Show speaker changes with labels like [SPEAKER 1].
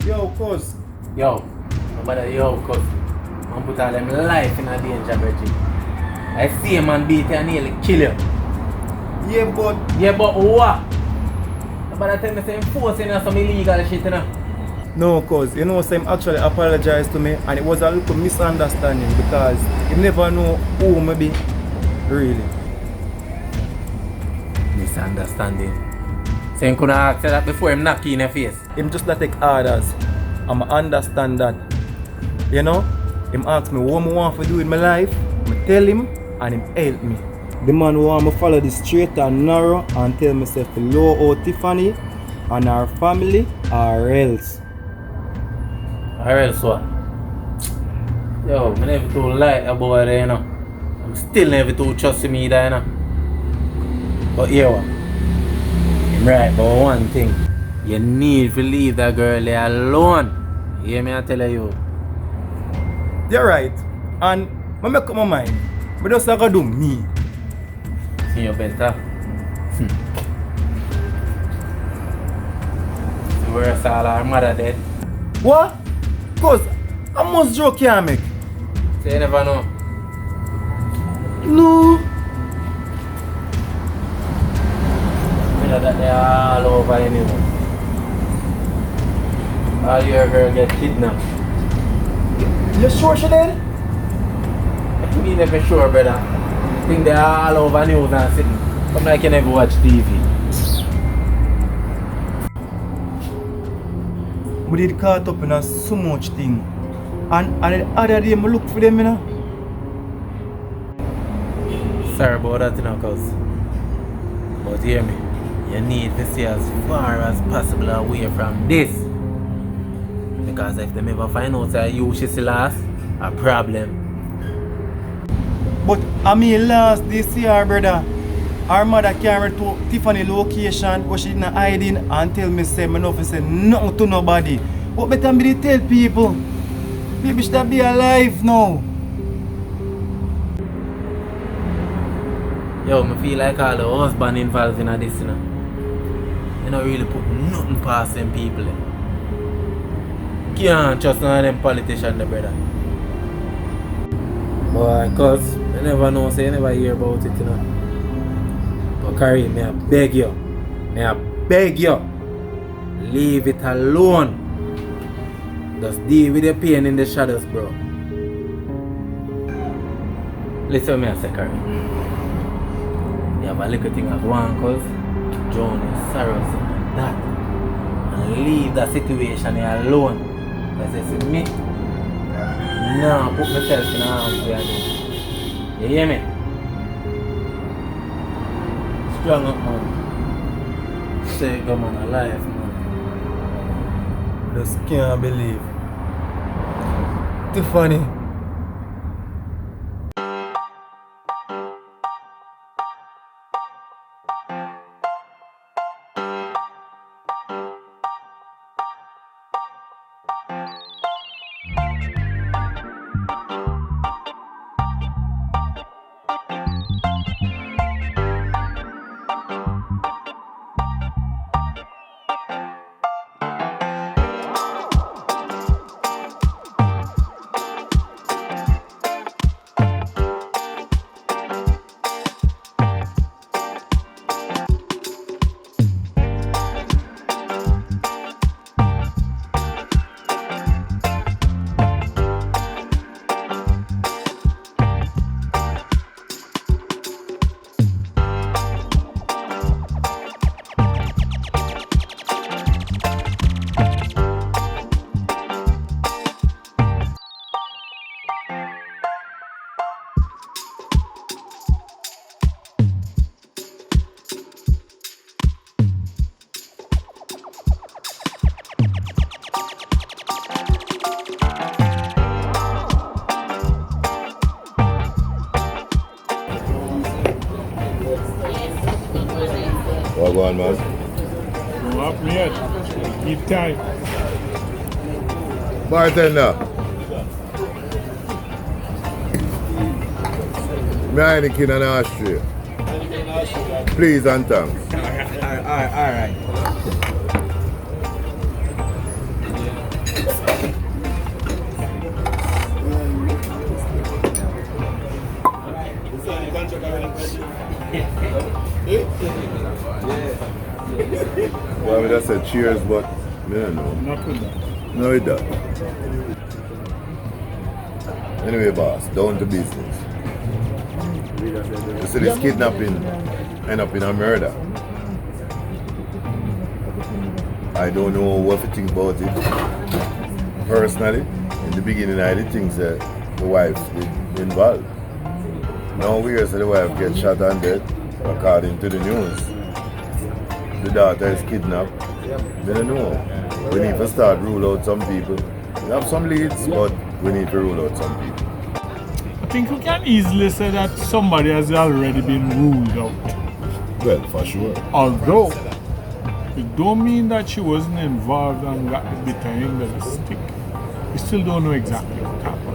[SPEAKER 1] Yo, cuz.
[SPEAKER 2] Yo, nobody cuz. Man put all them life in a danger, Reggie. I see a man beat you and nearly kill you.
[SPEAKER 1] Yeah, but
[SPEAKER 2] what? Nobody tell me say him forcing us some illegal shit, you know?
[SPEAKER 1] no, cuz, you know, Sam actually apologized to me and it was a little misunderstanding because he never know who me be, really.
[SPEAKER 2] Misunderstanding. So him couldn't ask you that before him knock you in your face.
[SPEAKER 1] Him just not take orders. I'ma understand that. You know? Him ask me what I want to do with my life, I tell him and him help me. The man who want me follow the straight and narrow and tell myself to low out Tiffany and her family or else.
[SPEAKER 2] Or else what? Yo, I never too like that boy there, you know. I'm still never too trusting me there, you know. But here what? I'm right about one thing. You need to leave that girl there alone. You hear me I tell you?
[SPEAKER 1] You're right. And I make up my mind. But just like I do me.
[SPEAKER 2] See you better. Where's all our mother dead?
[SPEAKER 1] What? Cause I must joke can't make.
[SPEAKER 2] So you never know.
[SPEAKER 1] No.
[SPEAKER 2] You know that they are all over anyway. All your girl get kidnapped.
[SPEAKER 1] You sure she dead?
[SPEAKER 2] Me never sure, brother. I think they are all over news and sitting. Come like you never watch TV.
[SPEAKER 1] We did caught up in so much thing. And the other day I look for them, you know.
[SPEAKER 2] Sorry about that, you know, cuz. But hear me. You need to stay as far as possible away from this. Because if they ever find out that you she still lost, a problem.
[SPEAKER 1] But I mean last this year, brother. Our mother carried to Tiffany location where she didn't hiding and tell me say me nothing say nothing to nobody. But better me dey tell people. Baby should be alive now.
[SPEAKER 2] Yo, I feel like all the husband involved in this, you know. You don't really put nothing past them people. Can't trust none of them politicians, the brother. Boy, cuz, you never know, so you never hear about it, you know. But Kareem, I beg you, leave it alone. Just deal with the pain in the shadows, bro. Listen to me a second, Kareem. You have a little thing of one, cuz John is sorrows and that. And leave that situation here alone. Because it's me. Now put myself in harm's way again. You hear me? Strong up, man. Say go man alive, man.
[SPEAKER 1] Just can't believe. Too funny.
[SPEAKER 3] What go on, man?
[SPEAKER 4] No up me yet. Keep time.
[SPEAKER 3] Bartender. Me and the kid in Austria. Please and thanks.
[SPEAKER 2] Alright.
[SPEAKER 3] have said cheers, but I don't know.
[SPEAKER 4] Not with that.
[SPEAKER 3] No, it does. Anyway, boss, down to business. You see this kidnapping end up in a murder. I don't know what to think about it. Personally, in the beginning I did think that the wife is involved. Now we hear that the wife gets shot and dead, according to the news. The daughter is kidnapped. We don't know. We need to start rule out some people. We have some leads, but we need to rule out some people.
[SPEAKER 4] I think we can easily say that somebody has already been ruled out.
[SPEAKER 3] Well, for sure.
[SPEAKER 4] Although, it don't mean that she wasn't involved and got the bitter end of the stick. We still don't know exactly what happened.